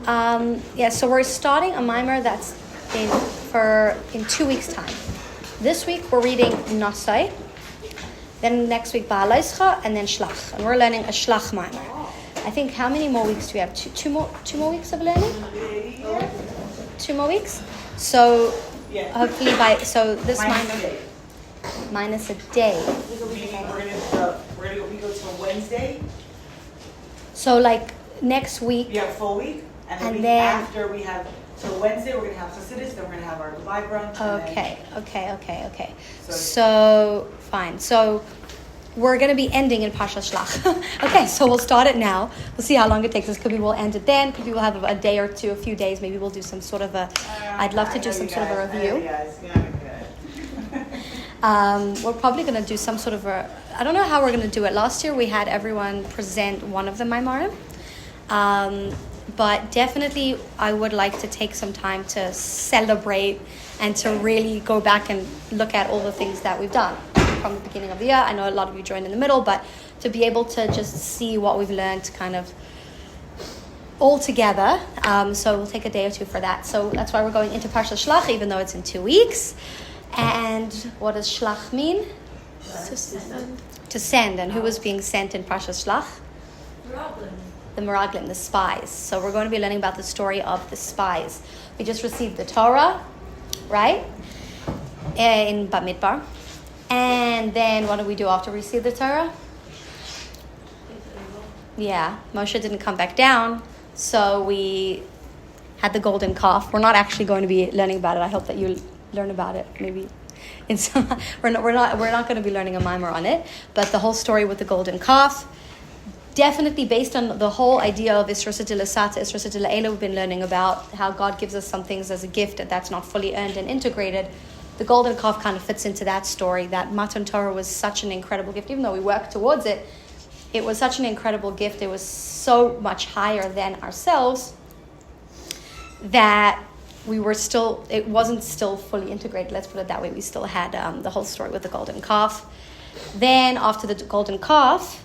So we're starting a mimer that's in 2 weeks' time. This week we're reading Nasai, then next week Ba'alaischa, and then Shlach. And we're learning a Shlach mimer. I think how many more weeks do we have? Two more weeks of learning? 2 more weeks? So hopefully this mimer minus a day. We're gonna go till Wednesday. So like next week. Yeah, full week. And then after we have till Wednesday, we're gonna have Hasidus, then we're gonna have our Goodbye brunch. Okay. So fine. So we're gonna be ending in Parsha Shlach. Okay, so we'll start it now. We'll see how long it takes us. Could be we'll end it then. Could be we'll have a day or two, a few days. Maybe we'll do some sort of I'd love to do some sort of a review. We're probably going to do some sort of I don't know how we're going to do it. Last year we had everyone present one of the Maimarim. But definitely I would like to take some time to celebrate and to really go back and look at all the things that we've done from the beginning of the year. I know a lot of you joined in the middle, but to be able to just see what we've learned kind of all together. So we'll take a day or two for that. So that's why we're going into Parsha Shlach, even though it's in 2 weeks. And what does Shlach mean? To send. And who was being sent in Parsha Shlach? The Meraglim, the spies. So we're going to be learning about the story of the spies. We just received the Torah, right? In Bamidbar. And then what do we do after we receive the Torah? Yeah, Moshe didn't come back down. So we had the golden calf. We're not actually going to be learning about it. I hope that you learn about it. Maybe in some, we're not going to be learning a mimer on it. But the whole story with the golden calf, definitely based on the whole idea of Isra Sitila Sata, Isra Sitila Ela, we've been learning about how God gives us some things as a gift that's not fully earned and integrated. The golden calf kind of fits into that story, that Matan Torah was such an incredible gift. Even though we worked towards it, it was such an incredible gift. It was so much higher than ourselves that it wasn't still fully integrated. Let's put it that way. We still had the whole story with the golden calf. Then after the golden calf,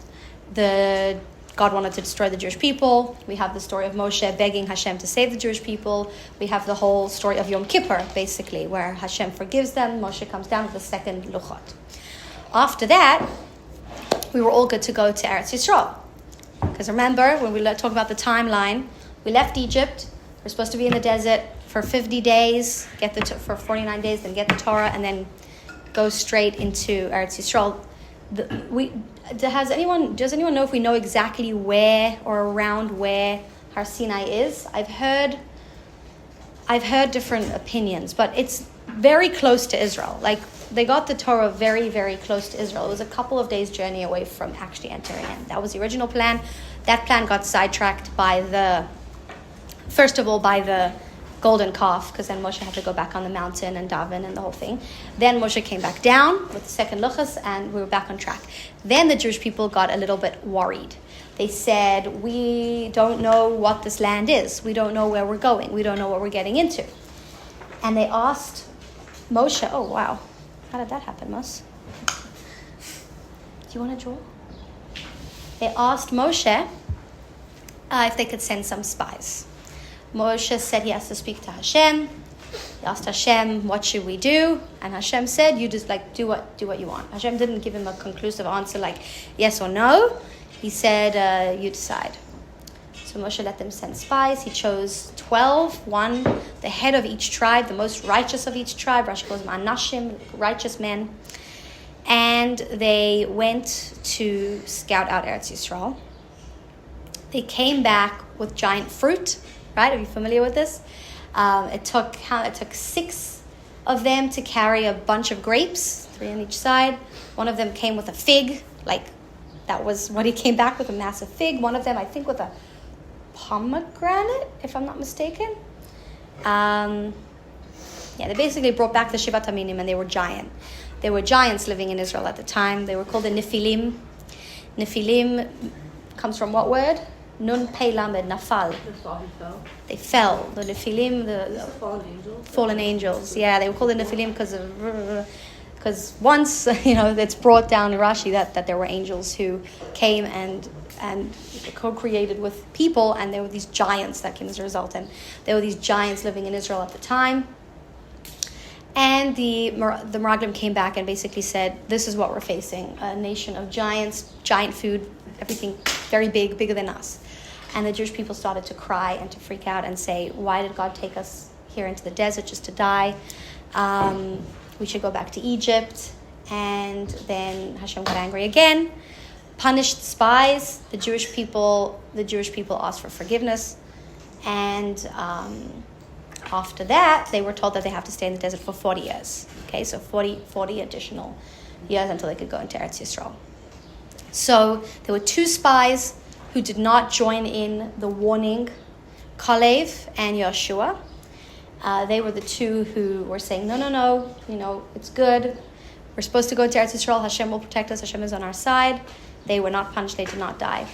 God wanted to destroy the Jewish people. We have the story of Moshe begging Hashem to save the Jewish people. We have the whole story of Yom Kippur, basically, where Hashem forgives them. Moshe comes down with the second Luchot. After that, we were all good to go to Eretz Yisrael. Because remember, when we talk about the timeline, we left Egypt. We're supposed to be in the desert for 50 days, for 49 days, then get the Torah, and then go straight into Eretz Yisrael. Does anyone know if we know exactly where or around where Har Sinai is? I've heard different opinions, but it's very close to Israel. Like, they got the Torah very, very close to Israel. It was a couple of days' journey away from actually entering in. That was the original plan. That plan got sidetracked first of all by the golden calf, because then Moshe had to go back on the mountain and daven and the whole thing. Then Moshe came back down with the second luchas, and we were back on track. Then the Jewish people got a little bit worried. They said, we don't know what this land is. We don't know where we're going. We don't know what we're getting into. And they asked Moshe, oh wow, how did that happen, Mos? Do you want to draw? They asked Moshe if they could send some spies. Moshe said he has to speak to Hashem. He asked Hashem, what should we do? And Hashem said, you just do what you want. Hashem didn't give him a conclusive answer like yes or no. He said, you decide. So Moshe let them send spies. He chose 12, one, the head of each tribe, the most righteous of each tribe. Rashi calls them Anashim, righteous men. And they went to scout out Eretz Yisrael. They came back with giant fruit. Right? Are you familiar with this? It took 6 of them to carry a bunch of grapes, 3 on each side. One of them came with a fig, that was what he came back with, a massive fig. One of them, I think, with a pomegranate, if I'm not mistaken. They basically brought back the Shivat Aminim, and they were giant. There were giants living in Israel at the time. They were called the Nephilim. Nephilim comes from what word? Nun Pei Lamed, Nafal. They fell. The Nephilim, the fallen angels. Yeah, they were called the Nephilim because once, it's brought down in Rashi that there were angels who came and and co-created with people, and there were these giants that came as a result, and there were these giants living in Israel at the time. And the Meraglim came back and basically said, this is what we're facing, a nation of giants, giant food, everything very big, bigger than us. And the Jewish people started to cry and to freak out and say, why did God take us here into the desert just to die? We should go back to Egypt. And then Hashem got angry again, punished the spies. The Jewish people asked for forgiveness. And after that, they were told that they have to stay in the desert for 40 years. Okay, so 40 additional years until they could go into Eretz Yisrael. So there were 2 spies who did not join in the warning, Kalev and Yoshua. They were the 2 who were saying, no, it's good. We're supposed to go to Eretz Yisrael. Hashem will protect us. Hashem is on our side. They were not punished. They did not die.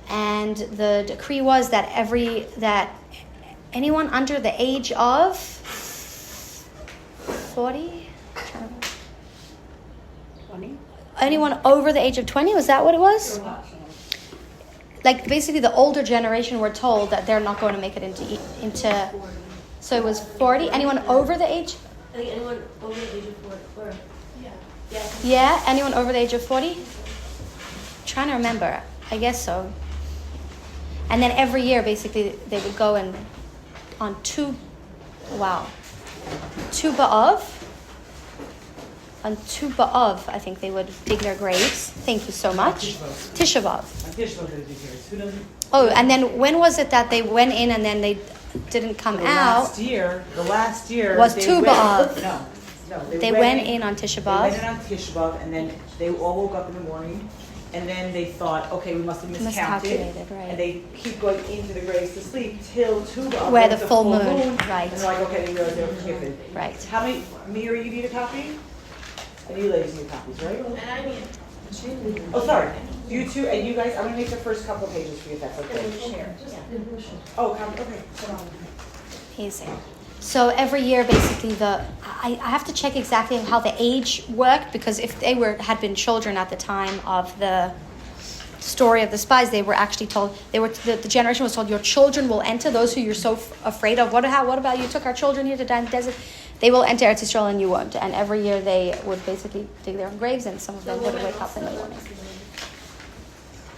And the decree was that anyone under the age of 40? 20? Anyone over the age of 20? Was that what it was? Like basically the older generation were told that they're not going to make it into so it was 40? Anyone over the age? I think anyone over the age of 40. Yeah, anyone over the age of 40? Trying to remember. I guess so. And then every year basically they would go and on Tu B'Av, I think they would dig their graves. Thank you so much. Tisha B'Av. Oh, and then when was it that they went in and then they didn't come out? The last year was Tu B'Av. No. They went in on Tisha B'Av. They went in on Tisha B'Av, and then they all woke up in the morning, and then they thought, okay, we must have miscounted. Right. And they keep going into the graves to sleep till Tu B'Av. Where the full moon. Right. And they're like, okay, they realize they were forgiven. Right. How many, me or you need a copy? And you ladies need copies, right? And I need Oh, sorry. You two, and you guys, I'm going to make the first couple of pages for you, if that's okay. Oh, okay. Come on. Amazing. So every year, basically, I have to check exactly how the age worked, because if they had been children at the time of the story of the spies, they were actually told, the generation was told, your children will enter, those who you're so afraid of. What about you took our children here to die in the desert? They will enter Eretz Yisrael and you won't. And every year they would basically dig their own graves, and some of them would wake up in the morning.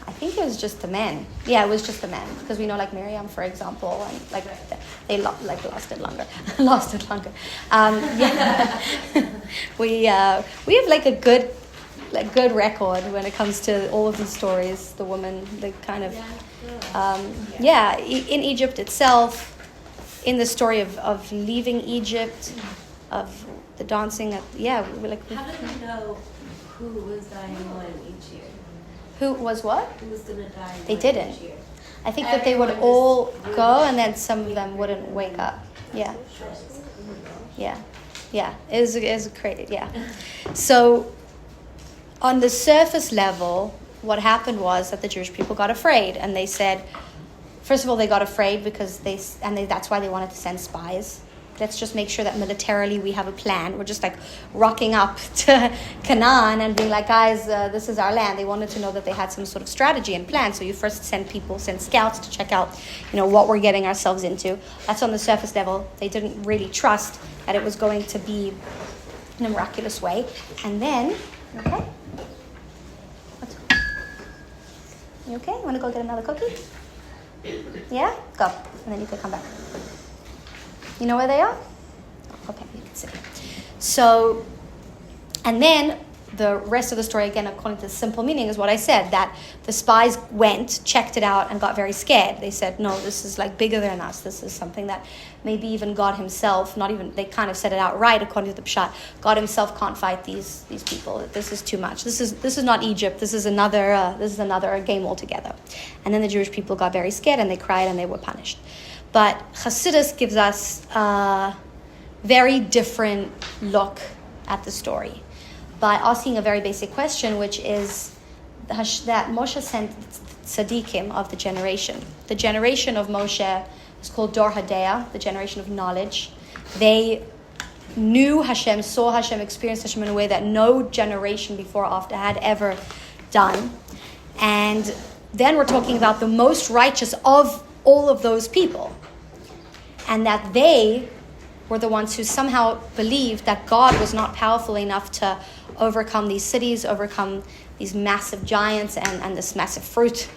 I think it was just the men. Yeah, it was just the men, because we know, like Miriam, for example, and they lasted longer. Yeah, we have like a good record when it comes to all of these stories. The woman, the kind of in Egypt itself, in the story of leaving Egypt, of the dancing. How did they know who was dying when each year? Who was what? Who was going to die? They didn't. Each year? I think that they would all go, and then some of them wouldn't wake up. Yeah. It was crazy. Yeah. So, on the surface level, what happened was that the Jewish people got afraid, and they said, first of all, they got afraid because that's why they wanted to send spies. Let's just make sure that militarily we have a plan. We're just like rocking up to Canaan and being like, guys, this is our land. They wanted to know that they had some sort of strategy and plan. So you first send scouts to check out, what we're getting ourselves into. That's on the surface level. They didn't really trust that it was going to be in a miraculous way. And then, okay? You okay? You want to go get another cookie? Yeah? Go. And then you can come back. You know where they are? Okay, you can see. So, and then the rest of the story, again, according to the simple meaning, is what I said, that the spies went, checked it out, and got very scared. They said, no, this is like bigger than us. This is something that maybe even God himself, they kind of said it outright according to the Pshat. God himself can't fight these people. This is too much. This is not Egypt. This is another game altogether. And then the Jewish people got very scared, and they cried, and they were punished. But Chassidus gives us a very different look at the story by asking a very basic question, which is that Moshe sent tzaddikim of the generation. The generation of Moshe is called Dor Hadea, the generation of knowledge. They knew Hashem, saw Hashem, experienced Hashem in a way that no generation before or after had ever done. And then we're talking about the most righteous of all of those people. And that they were the ones who somehow believed that God was not powerful enough to overcome these cities, overcome these massive giants and this massive fruit.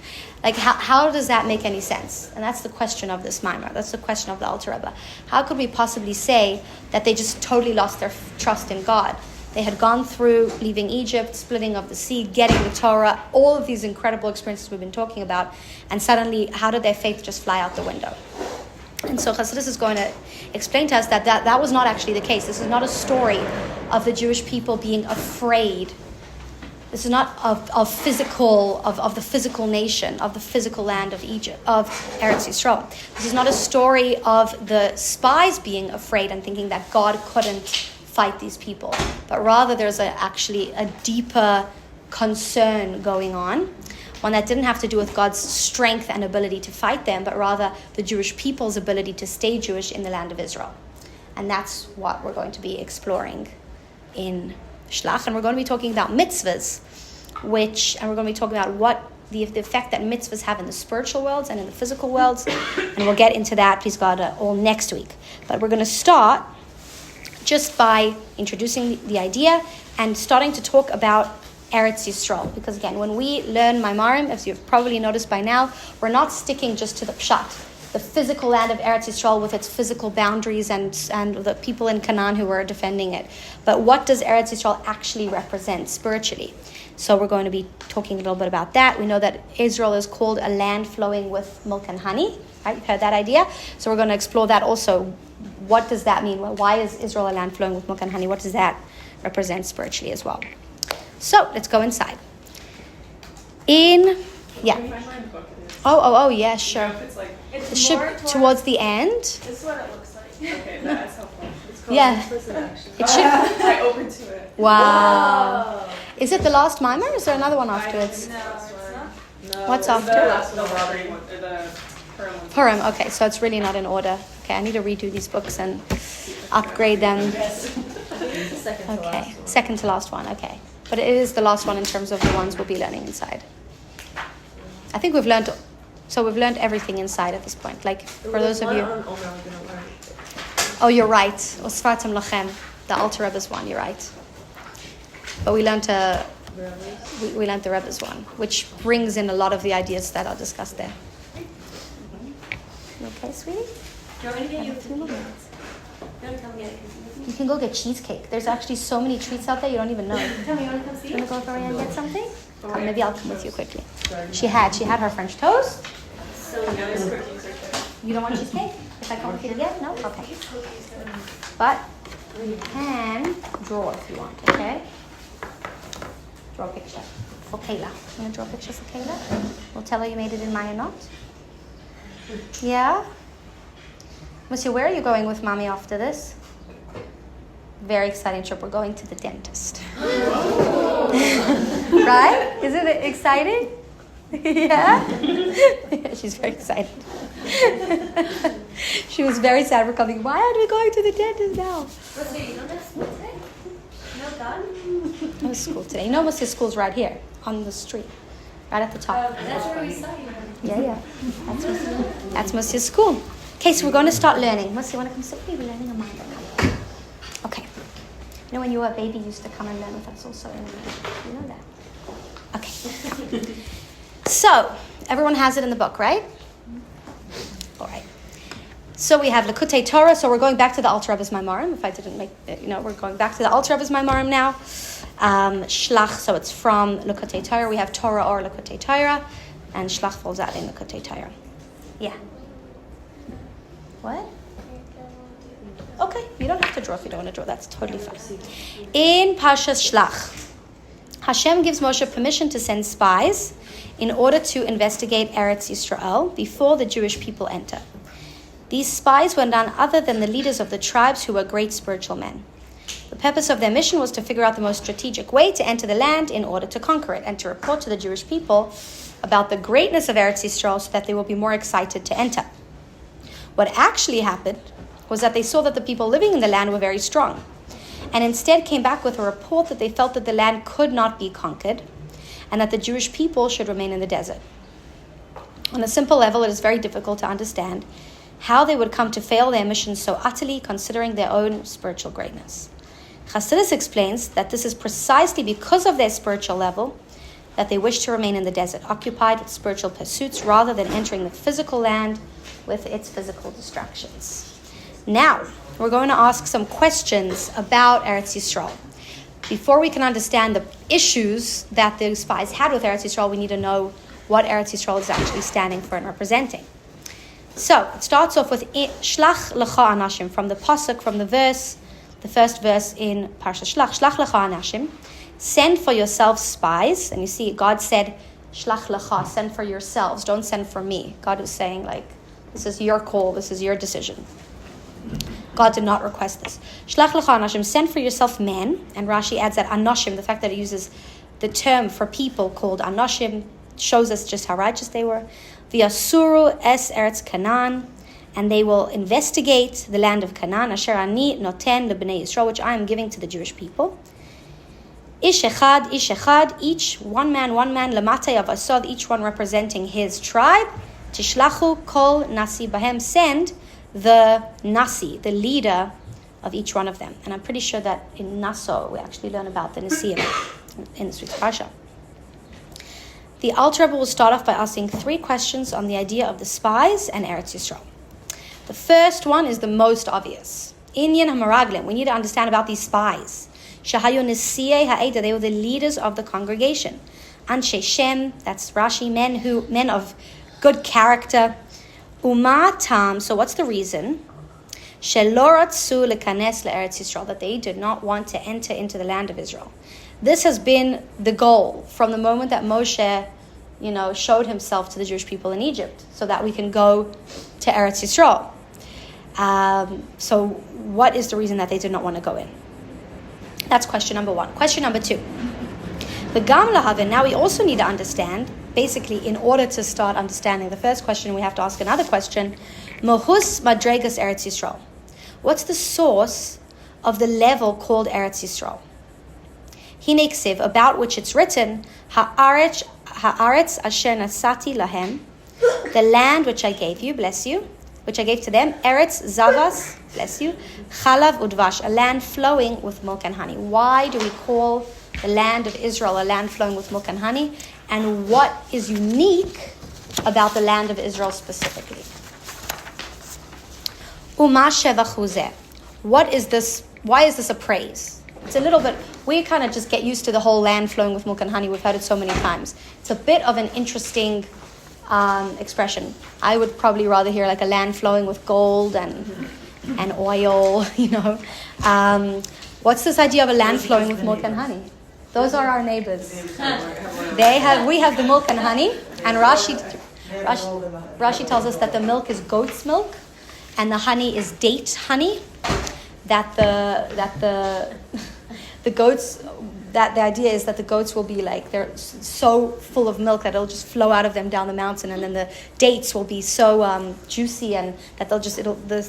Like, how does that make any sense? And that's the question of this Maimar. That's the question of the Alter Rebbe. How could we possibly say that they just totally lost their trust in God? They had gone through leaving Egypt, splitting of the sea, getting the Torah, all of these incredible experiences we've been talking about, and suddenly, how did their faith just fly out the window? And so Chassidus is going to explain to us that was not actually the case. This is not a story of the Jewish people being afraid. This is not of the physical nation, of the physical land of Egypt, of Eretz Yisrael. This is not a story of the spies being afraid and thinking that God couldn't fight these people. But rather there's actually a deeper concern going on. One that didn't have to do with God's strength and ability to fight them, but rather the Jewish people's ability to stay Jewish in the land of Israel. And that's what we're going to be exploring in Shlach. And we're going to be talking about mitzvahs, and we're going to be talking about what the effect that mitzvahs have in the spiritual worlds and in the physical worlds. And we'll get into that, please God, all next week. But we're going to start just by introducing the idea and starting to talk about Eretz Yisrael. Because again, when we learn Maimarim, as you've probably noticed by now, we're not sticking just to the Pshat, the physical land of Eretz Yisrael with its physical boundaries and the people in Canaan who were defending it. But what does Eretz Yisrael actually represent spiritually? So we're going to be talking a little bit about that. We know that Israel is called a land flowing with milk and honey. Right? You've heard that idea? So we're going to explore that also. What does that mean? Why is Israel a land flowing with milk and honey? What does that represent spiritually as well? So let's go inside. Yeah. Oh, yeah, sure. It's It should more towards the end. This is what it looks like. Okay, that's helpful. Yeah. It should. I opened to it. Wow. Is it the last mimer? Or is there another one afterwards? No, it's not. No, What's it's after? The robbery one, the Purim one. Purim. Okay, so it's really not in order. Okay, I need to redo these books and upgrade them. Okay, second to last one. Okay, but it is the last one in terms of the ones we'll be learning inside. I think we've learned everything inside at this point. Like for those of you. Oh, you're right. Osfartim Lachem, the Alter Rebbe's one. You're right. But we learned the Rebbe's one, which brings in a lot of the ideas that are discussed there. You okay, sweetie? Do you want me to get you a cookie? You want to come get a cookie? You can go get cheesecake. There's actually so many treats out there you don't even know. Tell me, you want to come see? You want to go over and get something? Come, maybe I'll come with you quickly. She had her French toast. So There's cookies right there. You don't want cheesecake? If I come with you to get? No? Okay. But you can draw if you want, okay? Draw a picture for Kayla. You want to draw a picture for Kayla? We'll tell her you made it in Mayanot. Yeah? Monsieur, where are you going with Mommy after this? Very exciting trip. We're going to the dentist. Right? Isn't it exciting? Yeah? Yeah, she's very excited. She was very sad for coming. Why aren't we going to the dentist now? What's it? You don't have school today? No done? No school today. You know, Monsieur's school's right here on the street, right at the top. That's where we saw you. Yeah. That's Monsieur's school. Okay, so we're going to start learning. Monsieur, want to come sit with me? We're learning a mind. Okay. You know, when you were a baby, you used to come and learn with us also. You know that. Okay. So, everyone has it in the book, right? All right. So we have Likutei Torah. So we're going back to the Alter Rebbe's Maimarim. If I didn't make it, we're going back to the Alter Rebbe's Maimarim now. Shlach, so it's from Likutei Torah. We have Torah or Likutei Torah. And Shlach falls out in Likutei Torah. Yeah. What? Okay, you don't have to draw if you don't want to draw. That's totally fine. In Parshas Shlach, Hashem gives Moshe permission to send spies in order to investigate Eretz Yisrael before the Jewish people enter. These spies were none other than the leaders of the tribes who were great spiritual men. The purpose of their mission was to figure out the most strategic way to enter the land in order to conquer it and to report to the Jewish people about the greatness of Eretz Yisrael so that they will be more excited to enter. What actually happened was that they saw that the people living in the land were very strong, and instead came back with a report that they felt that the land could not be conquered, and that the Jewish people should remain in the desert. On a simple level, it is very difficult to understand how they would come to fail their mission so utterly, considering their own spiritual greatness. Chassidus explains that this is precisely because of their spiritual level that they wish to remain in the desert, occupied with spiritual pursuits rather than entering the physical land with its physical distractions. Now, we're going to ask some questions about Eretz Yisrael. Before we can understand the issues that the spies had with Eretz Yisrael, we need to know what Eretz Yisrael is actually standing for and representing. So, it starts off with Shlach Lecha Anashim, from the pasuk, from the first verse in Parsha Shlach. Shlach Lecha Anashim, send for yourselves spies. And you see, God said, Shlach Lecha, send for yourselves, don't send for me. God was saying, like, this is your call, this is your decision. God did not request this. Shlach lecha anashim, send for yourself men. And Rashi adds that anashim, the fact that it uses the term for people called anashim, shows us just how righteous they were. V'yasuru es eretz Canaan, and they will investigate the land of Canaan. Asher ani noten lebnei Yisrael, which I am giving to the Jewish people. Ish echad, each one man, lematei of asod, each one representing his tribe. Tishlachu kol nasi bahem, send the nasi, the leader of each one of them. And I'm pretty sure that in Nassau we actually learn about the Nasiim in this week's Parsha. The Alter Rebbe will start off by asking 3 questions on the idea of the spies and Eretz Yisrael. The first one is the most obvious. Inyan HaMaraglim, we need to understand about these spies. Shahayu Nesiei Ha'eda, they were the leaders of the congregation. Anshe Shem, that's Rashi, men of good character. Umatam, so what's the reason? Sheloratsu lekanes le'eretz Yisrael, that they did not want to enter into the land of Israel. This has been the goal from the moment that Moshe, showed himself to the Jewish people in Egypt, so that we can go to Eretz Yisrael. So what is the reason that they did not want to go in? That's question number 1. Question number 2. The Gam Lahavin, now we also need to understand, basically, in order to start understanding the first question, we have to ask another question. Mohus Madregas Eretz Yisrael. What's the source of the level called Eretz Yisrael? Hine ksiv, about which it's written, Haaretz asher nasati lahem, the land which I gave you, bless you, which I gave to them, Eretz Zavas, bless you, Chalav Udvash, a land flowing with milk and honey. Why do we call the land of Israel a land flowing with milk and honey? And what is unique about the land of Israel specifically? Uma shevach. What is this? Why is this a praise? It's a little bit, we kind of just get used to the whole land flowing with milk and honey. We've heard it so many times. It's a bit of an interesting expression. I would probably rather hear like a land flowing with gold and oil, What's this idea of a land flowing with milk and honey? Those are our neighbors. We have the milk and honey, and Rashi tells us that the milk is goat's milk, and the honey is date honey. That the goats, that the idea is that the goats will be like, they're so full of milk that it'll just flow out of them down the mountain, and then the dates will be so juicy, and that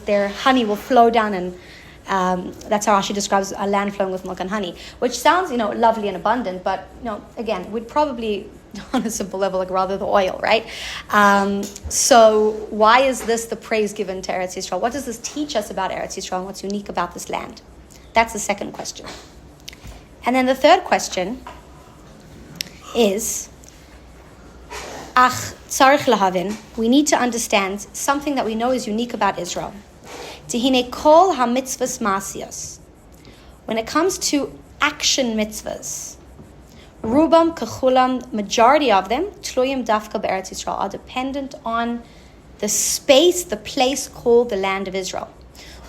their honey will flow down, and that's how Rashi describes a land flowing with milk and honey, which sounds, lovely and abundant, but, again, we'd probably, on a simple level, like rather the oil, right? So why is this the praise given to Eretz Yisrael? What does this teach us about Eretz Yisrael and what's unique about this land? That's the second question. And then the third question is, tzarich lahavin, we need to understand something that we know is unique about Israel. Tehine kol ha-mitzvahs ma'asiyos. When it comes to action mitzvahs, rubam kechulam, majority of them, tluyim dafka be'eretz Yisrael, are dependent on the space, the place called the land of Israel.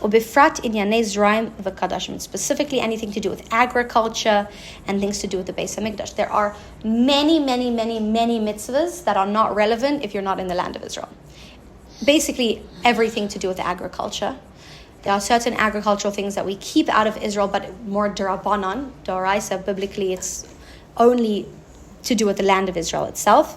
Ubifrat inyanei zraim v'kadashim, specifically anything to do with agriculture and things to do with the Beis HaMikdash. There are many, many, many, many mitzvahs that are not relevant if you're not in the land of Israel. Basically, everything to do with agriculture. There are certain agricultural things that we keep out of Israel, but more d'Rabbanan, d'Oraisa, biblically it's only to do with the land of Israel itself.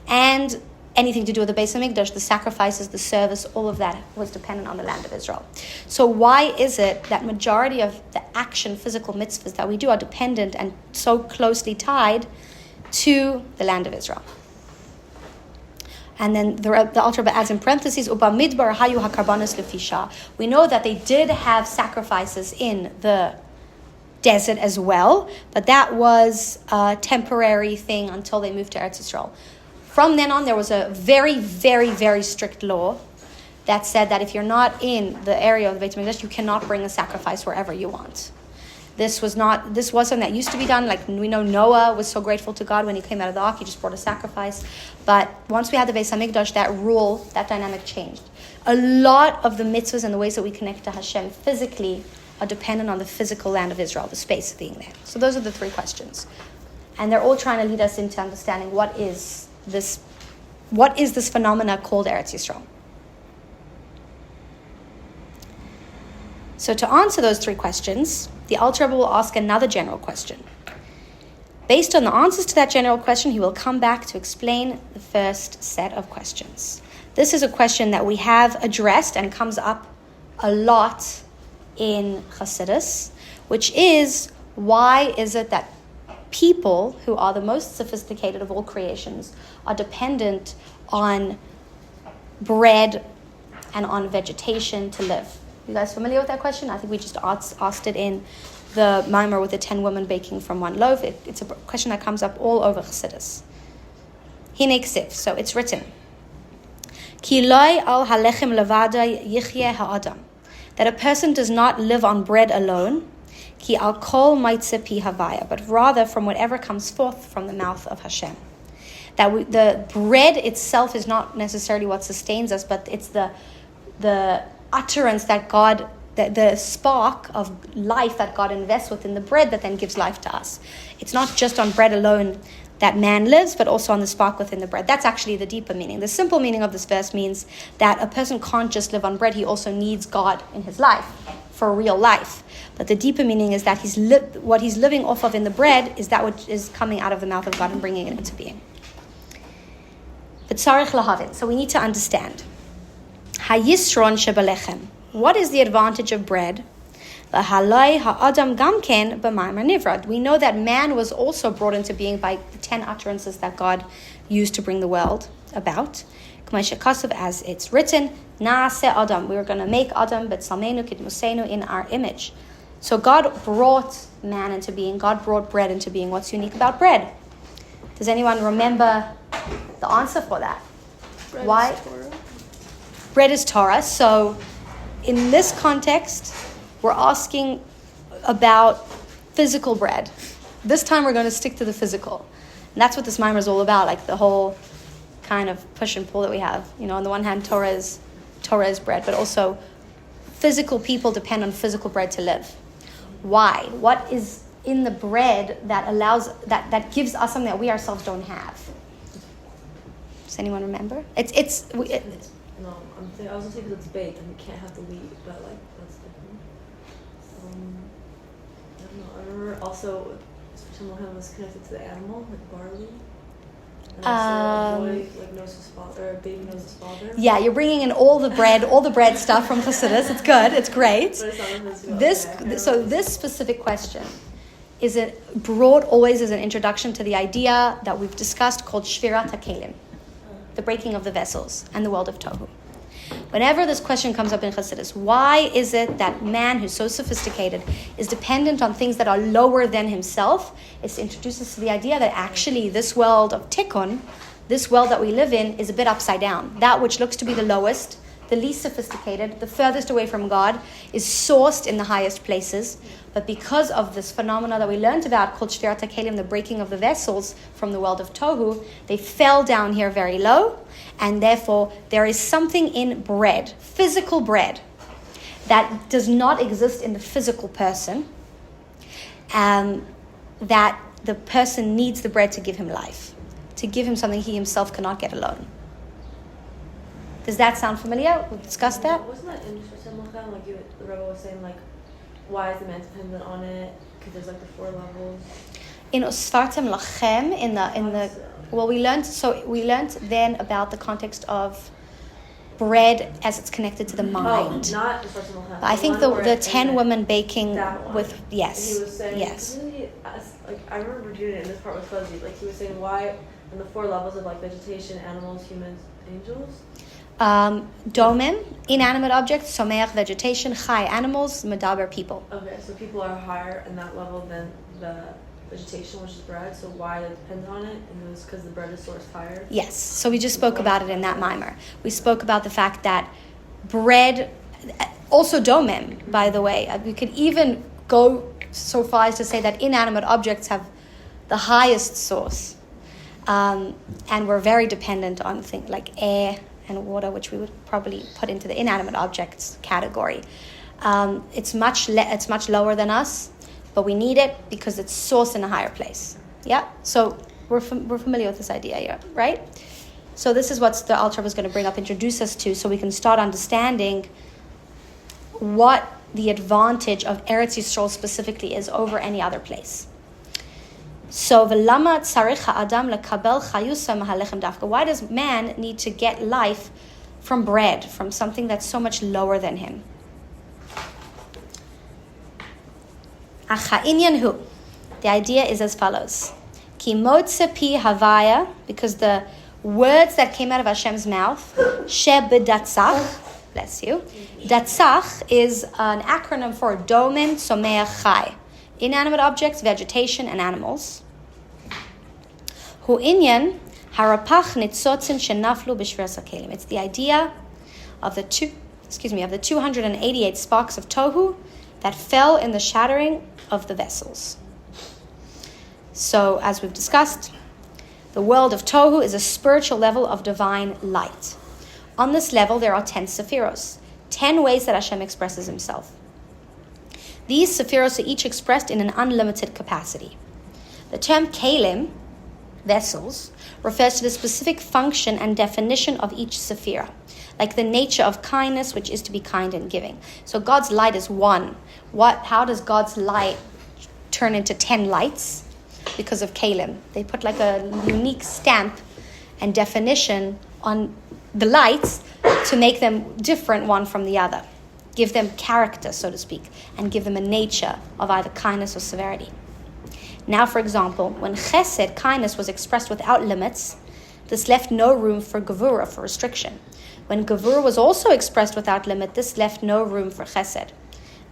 And anything to do with the Beis HaMikdash, the sacrifices, the service, all of that was dependent on the land of Israel. So why is it that majority of the action, physical mitzvahs that we do are dependent and so closely tied to the land of Israel? And then the Alter Rebbe adds in parentheses, Uba midbar hayu hakarbanos lefisha. We know that they did have sacrifices in the desert as well, but that was a temporary thing until they moved to Eretz Yisrael. From then on, there was a very, very, very strict law that said that if you're not in the area of the Beit HaMikdash, you cannot bring a sacrifice wherever you want. This wasn't that used to be done. Like we know Noah was so grateful to God when he came out of the ark, he just brought a sacrifice. But once we had the Beit HaMikdash, that rule, that dynamic changed. A lot of the mitzvahs and the ways that we connect to Hashem physically are dependent on the physical land of Israel, the space being there. So those are the three questions. And they're all trying to lead us into understanding what is this phenomena called Eretz Yisrael. So to answer those three questions, the Alter Rebbe will ask another general question. Based on the answers to that general question, he will come back to explain the first set of questions. This is a question that we have addressed and comes up a lot in Chassidus, which is, why is it that people who are the most sophisticated of all creations are dependent on bread and on vegetation to live? You guys familiar with that question? I think we just asked it in the Maimer with the 10 women baking from one loaf. It's a question that comes up all over Chassidus. Hine ksiv, so it's written, Ki loy al halechem levada yichyeh ha'adam, that a person does not live on bread alone, ki al kol maitzeh pi havaya, but rather from whatever comes forth from the mouth of Hashem. That the bread itself is not necessarily what sustains us, but it's the utterance that God, the spark of life that God invests within the bread that then gives life to us. It's not just on bread alone that man lives, but also on the spark within the bread. That's actually the deeper meaning. The simple meaning of this verse means that a person can't just live on bread, he also needs God in his life for real life. But the deeper meaning is that what he's living off of in the bread is that which is coming out of the mouth of God and bringing it into being. But tzarich lahavin, so we need to understand. Hayisron shebelechem. What is the advantage of bread? Lahalai ha'adam gamken b'maimer nivrad. We know that man was also brought into being by the 10 utterances that God used to bring the world about. As it's written, Naase Adam. We were going to make Adam b'tzalmenu kidmusenu, in our image. So God brought man into being. God brought bread into being. What's unique about bread? Does anyone remember the answer for that? Bread Why? is Torah. Bread is Torah. So in this context, we're asking about physical bread. This time we're going to stick to the physical. And that's what this mimer is all about, like the whole kind of push and pull that we have. You know, on the one hand, Torah is bread, but also physical people depend on physical bread to live. Why? What is in the bread that allows, that gives us something that we ourselves don't have? Does anyone remember? No, I'm saying, I was gonna say because it's baked and we can't have the wheat, but like that's different. I don't know. I remember also Shemtov was connected to the animal, like barley. And also a boy like knows his father, or a baby knows his father. Yeah, you're bringing in all the bread stuff from Chassidus. It's good. It's great. But it's not This specific question is it brought always as an introduction to the idea that we've discussed called Shvirat HaKelim, the breaking of the vessels and the world of Tohu. Whenever this question comes up in Chassidus, why is it that man who's so sophisticated is dependent on things that are lower than himself? It's to introduce us to the idea that actually this world of Tikun, this world that we live in, is a bit upside down. That which looks to be the lowest, the least sophisticated, the furthest away from God, is sourced in the highest places. But because of this phenomena that we learned about called Shvirat HaKelim, the breaking of the vessels from the world of Tohu, they fell down here very low, and therefore there is something in bread, physical bread, that does not exist in the physical person, that the person needs the bread to give him life, to give him something he himself cannot get alone. Does that sound familiar? We've discussed that. Wasn't that interesting? Like the Rebbe was saying, like, why is the man dependent on it? Because there's like the 4 levels. In Osfartem Lachem, in the well, we learned then about the context of bread as it's connected to the mind. Oh, not the first one. I think the 10 women baking with yes, and he was saying, yes. I remember reading it, and this part was fuzzy. Like he was saying, why in the 4 levels of like vegetation, animals, humans, angels? Domim, inanimate objects, someach, vegetation, chai, animals, medaber, people. Okay, so people are higher in that level than the vegetation, which is bread. So why it depends on it? And it was because the bread is sourced higher. Yes, so we just spoke about it in that mimer. We spoke about the fact that bread, also domim, by the way. We could even go so far as to say that inanimate objects have the highest source. And we're very dependent on things like air and water, which we would probably put into the inanimate objects category. It's much lower than us, but we need it because it's sourced in a higher place. Yeah, so we're familiar with this idea here, right? So this is what the Alter Rebbe is going to bring up, introduce us to, so we can start understanding what the advantage of Eretz Yisrael specifically is over any other place. So, v'lama tzarich ha'adam lekabel chayusa mahalechem dafka. Why does man need to get life from bread, from something that's so much lower than him? Acha'inyan hu. The idea is as follows. Ki motze pi havaya, because the words that came out of Hashem's mouth, shebedatzach, bless you. Datzach is an acronym for domen, someach, chai. Inanimate objects, vegetation, and animals. Hu inyan harapach nitzotzin shenaflu b'shviras hakelim. It's the idea of the 288 sparks of tohu that fell in the shattering of the vessels. So, as we've discussed, the world of tohu is a spiritual level of divine light. On this level, there are 10 sephiros, 10 ways that Hashem expresses himself. These sephiros are each expressed in an unlimited capacity. The term kelim, vessels, refers to the specific function and definition of each sephira, like the nature of kindness, which is to be kind and giving. So God's light is one. How does God's light turn into 10 lights? Because of kelim. They put like a unique stamp and definition on the lights to make them different one from the other. Give them character, so to speak, and give them a nature of either kindness or severity. Now, for example, when chesed, kindness, was expressed without limits, this left no room for gevura, for restriction. When gevura was also expressed without limit, this left no room for chesed.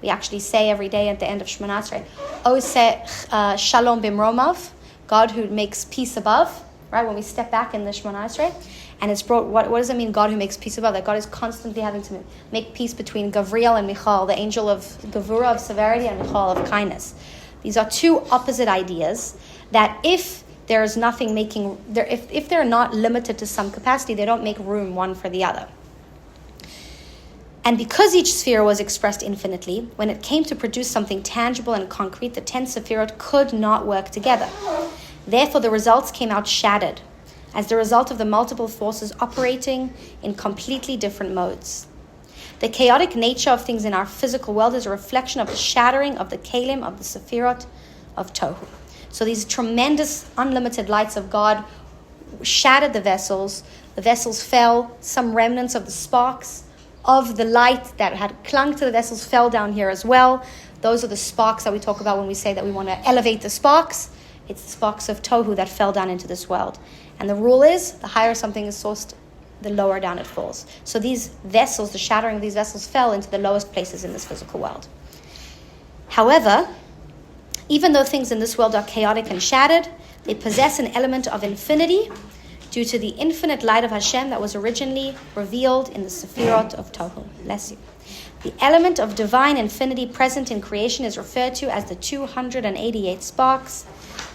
We actually say every day at the end of Shemona Esrei, Oseh Shalom Bimromav, God who makes peace above, right? When we step back in the Shemona Esrei, and it's brought, what does it mean, God who makes peace above? That God is constantly having to make peace between Gavriel and Michal, the angel of Gevura, of severity, and Michal, of kindness. These are two opposite ideas that if there is nothing making, if they're not limited to some capacity, they don't make room one for the other. And because each sphere was expressed infinitely, when it came to produce something tangible and concrete, the 10 sephirot could not work together. Therefore, the results came out shattered, as the result of the multiple forces operating in completely different modes. The chaotic nature of things in our physical world is a reflection of the shattering of the kelim, of the sephirot, of tohu. So these tremendous, unlimited lights of God shattered the vessels fell, some remnants of the sparks of the light that had clung to the vessels fell down here as well. Those are the sparks that we talk about when we say that we want to elevate the sparks. It's the sparks of tohu that fell down into this world. And the rule is, the higher something is sourced, the lower down it falls. So these vessels, the shattering of these vessels, fell into the lowest places in this physical world. However, even though things in this world are chaotic and shattered, they possess an element of infinity due to the infinite light of Hashem that was originally revealed in the Sephirot of Tohu. Bless you. The element of divine infinity present in creation is referred to as the 288 sparks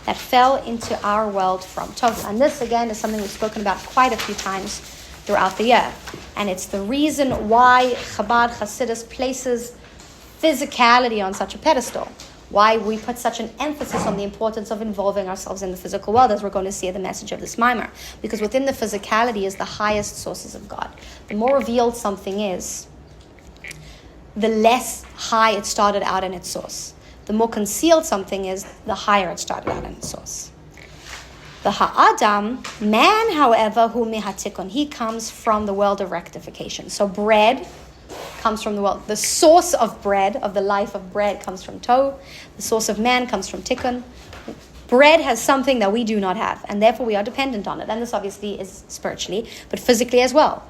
that fell into our world from Tohu. And this, again, is something we've spoken about quite a few times throughout the year. And it's the reason why Chabad Hasidus places physicality on such a pedestal. Why we put such an emphasis on the importance of involving ourselves in the physical world, as we're going to see in the message of this mimer. Because within the physicality is the highest sources of God. The more revealed something is, the less high it started out in its source. The more concealed something is, the higher it started out in its source. The ha'adam, man, however, hu mihatikun, he comes from the world of rectification. So bread comes from the world. The source of bread, of the life of bread, comes from Tohu. The source of man comes from Tikun. bread has something that we do not have, and therefore we are dependent on it. And this obviously is spiritually, but physically as well.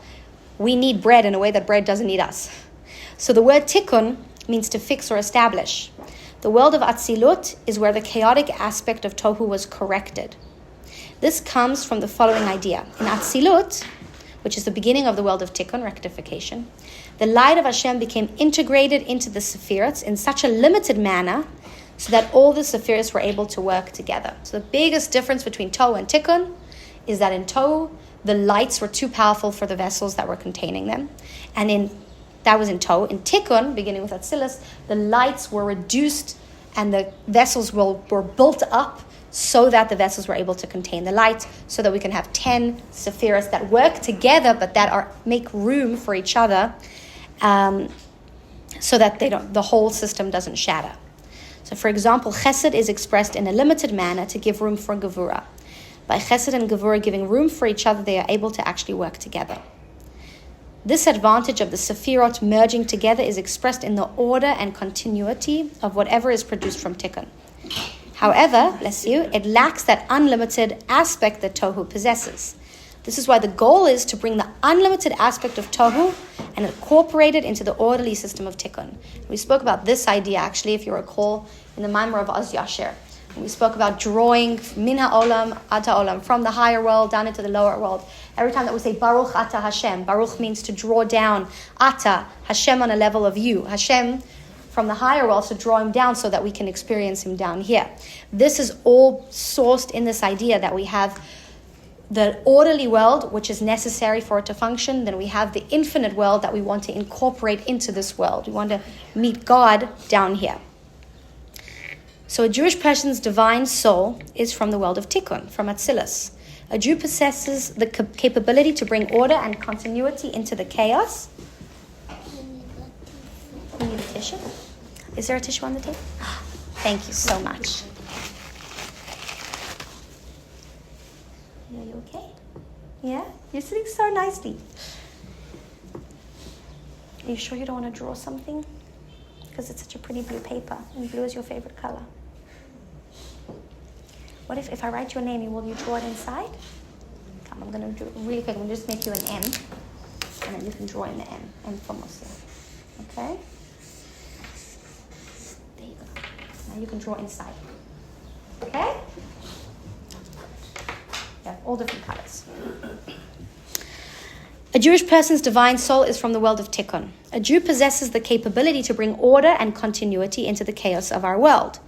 We need bread in a way that bread doesn't need us. So the word tikkun means to fix or establish. The world of Atzilut is where the chaotic aspect of Tohu was corrected. This comes from the following idea. In Atzilut, which is the beginning of the world of Tikkun, rectification, the light of Hashem became integrated into the Sephiroth in such a limited manner so that all the Sephiroths were able to work together. So the biggest difference between Tohu and Tikkun is that in Tohu, the lights were too powerful for the vessels that were containing them. And that was in Tohu. In Tikkun, beginning with Atzilus, the lights were reduced and the vessels were built up so that the vessels were able to contain the light, so that we can have 10 Sephiroths that work together but that make room for each other, so that the whole system doesn't shatter. So for example, Chesed is expressed in a limited manner to give room for Gevurah. By Chesed and Gevurah giving room for each other, they are able to actually work together. This advantage of the Sephirot merging together is expressed in the order and continuity of whatever is produced from Tikkun. However, bless you, it lacks that unlimited aspect that Tohu possesses. This is why the goal is to bring the unlimited aspect of Tohu and incorporate it into the orderly system of Tikkun. We spoke about this idea, actually, if you recall, in the Maimer of Oz Yasher. We spoke about drawing min ha'olam ata olam, from the higher world down into the lower world. Every time that we say Baruch Ata Hashem, Baruch means to draw down, Ata, Hashem on a level of you, Hashem from the higher world, to draw him down so that we can experience him down here. This is all sourced in this idea that we have the orderly world, which is necessary for it to function. Then we have the infinite world that we want to incorporate into this world. We want to meet God down here. So a Jewish person's divine soul is from the world of Tikkun, from Atzilus. A Jew possesses the capability to bring order and continuity into the chaos. You need a tissue? Is there a tissue on the table? Thank you so much. Are you okay? Yeah? You're sitting so nicely. Are you sure you don't want to draw something? Because it's such a pretty blue paper, and blue is your favorite color. What if I write your name, will you draw it inside? Come, I'm going to do it really quick. I'm going to just make you an M, and then you can draw in the M for Moshe. Okay? There you go. Now you can draw inside. Okay? Yeah, all different colors. A Jewish person's divine soul is from the world of Tikkun. A Jew possesses the capability to bring order and continuity into the chaos of our world.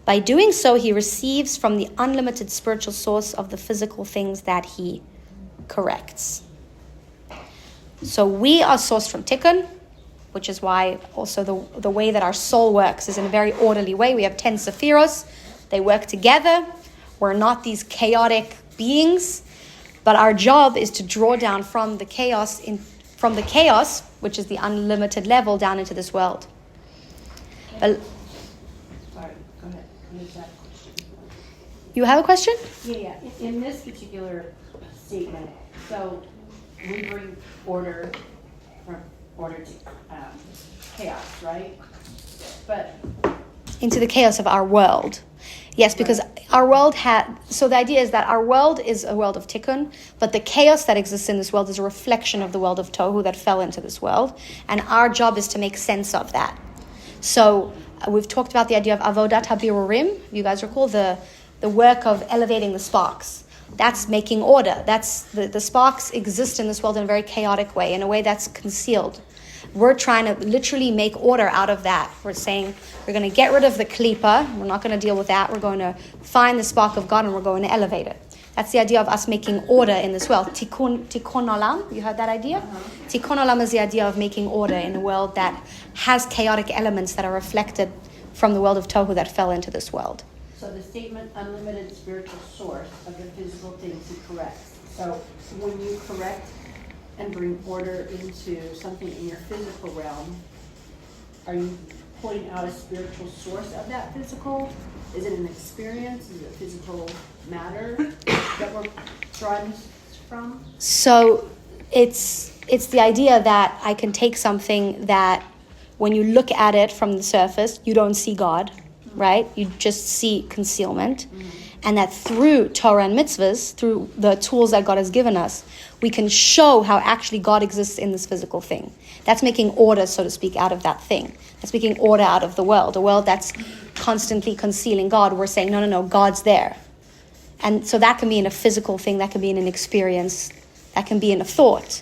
By doing so, he receives from the unlimited spiritual source of the physical things that he corrects. So we are sourced from Tikkun, which is why also the way that our soul works is in a very orderly way. We have 10 Sephiros. They work together. We're not these chaotic beings, but our job is to draw down from the chaos, which is the unlimited level, down into this world. Sorry, go ahead. Use that question. You have a question? Yeah. In this particular statement, so we bring order from order to chaos, right? But Into the chaos of our world. Yes, because our world so the idea is that our world is a world of Tikkun, but the chaos that exists in this world is a reflection of the world of Tohu that fell into this world, and our job is to make sense of that. So we've talked about the idea of Avodat HaBirurim. You guys recall the work of elevating the sparks. That's making order. That's the sparks exist in this world in a very chaotic way, in a way that's concealed. We're trying to literally make order out of that. We're saying we're going to get rid of the klipa. We're not going to deal with that. We're going to find the spark of God and we're going to elevate it. That's the idea of us making order in this world. Tikun olam. You heard that idea? Tikun olam is the idea of making order in a world that has chaotic elements that are reflected from the world of Tohu that fell into this world. so the statement unlimited spiritual source of the physical things he corrects. So when you correct and bring order into something in your physical realm, are you pointing out a spiritual source of that physical? Is it an experience? Is it physical matter that we're drawing from? So it's the idea that I can take something that when you look at it from the surface, you don't see God. right? You just see concealment. And that through Torah and mitzvahs, through the tools that God has given us, we can show how actually God exists in this physical thing. That's making order, so to speak, out of that thing. That's making order out of the world. A world that's constantly concealing God. We're saying, no, God's there. And so that can be in a physical thing, that can be in an experience, that can be in a thought.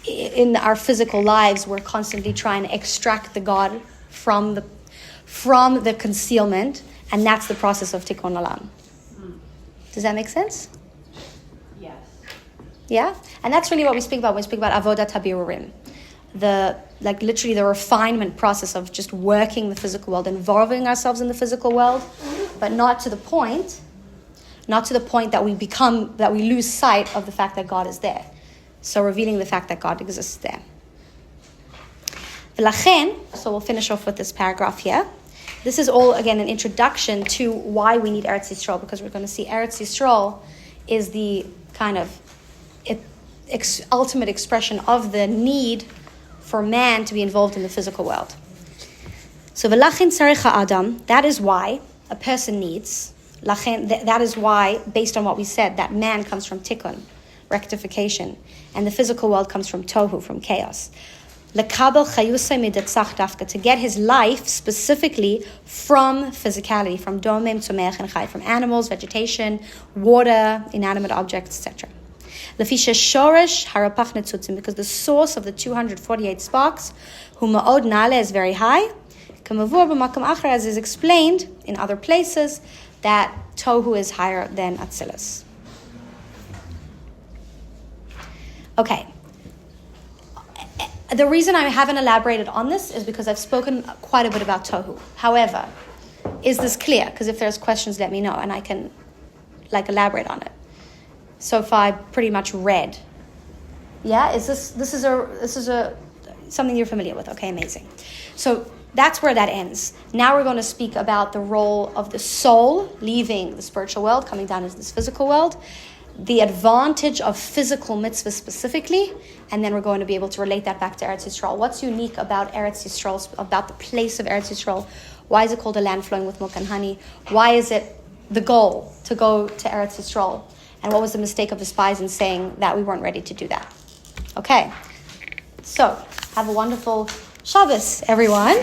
In our physical lives, we're constantly trying to extract the God from the concealment, and that's the process of Tikkun Olam. Does that make sense? Yes. Yeah? And that's really what we speak about when we speak about Avodat HaBirurim. Literally the refinement process of just working the physical world, involving ourselves in the physical world, but not to the point that we lose sight of the fact that God is there. So revealing the fact that God exists there. V'lachen, so we'll finish off with this paragraph here. This is all, again, an introduction to why we need Eretz Yisrael, because we're going to see Eretz Yisrael is the kind of ultimate expression of the need for man to be involved in the physical world. So v'lachen tzarich ha'adam, that is why a person needs, that is why, based on what we said, that man comes from tikkun, rectification, and the physical world comes from tohu, from chaos. Lekabel chayusay midatzach dafka, to get his life specifically from physicality, from domem, tzomech, and chai, from animals, vegetation, water, inanimate objects, etc. Lefisha shoresh harapach netzutzim, because the source of the 248 sparks, hu ma'od nale, is very high. Kamavur b'makam achar, as is explained in other places, that tohu is higher than atzilus. Okay. The reason I haven't elaborated on this is because I've spoken quite a bit about tohu. However, is this clear? Because if there's questions, let me know, and I can elaborate on it. So far, I pretty much read. Yeah, this is something you're familiar with? Okay, amazing. So that's where that ends. Now we're going to speak about the role of the soul leaving the spiritual world, coming down into this physical world, the advantage of physical mitzvah specifically, and then we're going to be able to relate that back to Eretz Yisrael. What's unique about Eretz Yisrael, about the place of Eretz Yisrael? Why is it called a land flowing with milk and honey? Why is it the goal to go to Eretz Yisrael? And what was the mistake of the spies in saying that we weren't ready to do that? Okay, so have a wonderful Shabbos, everyone.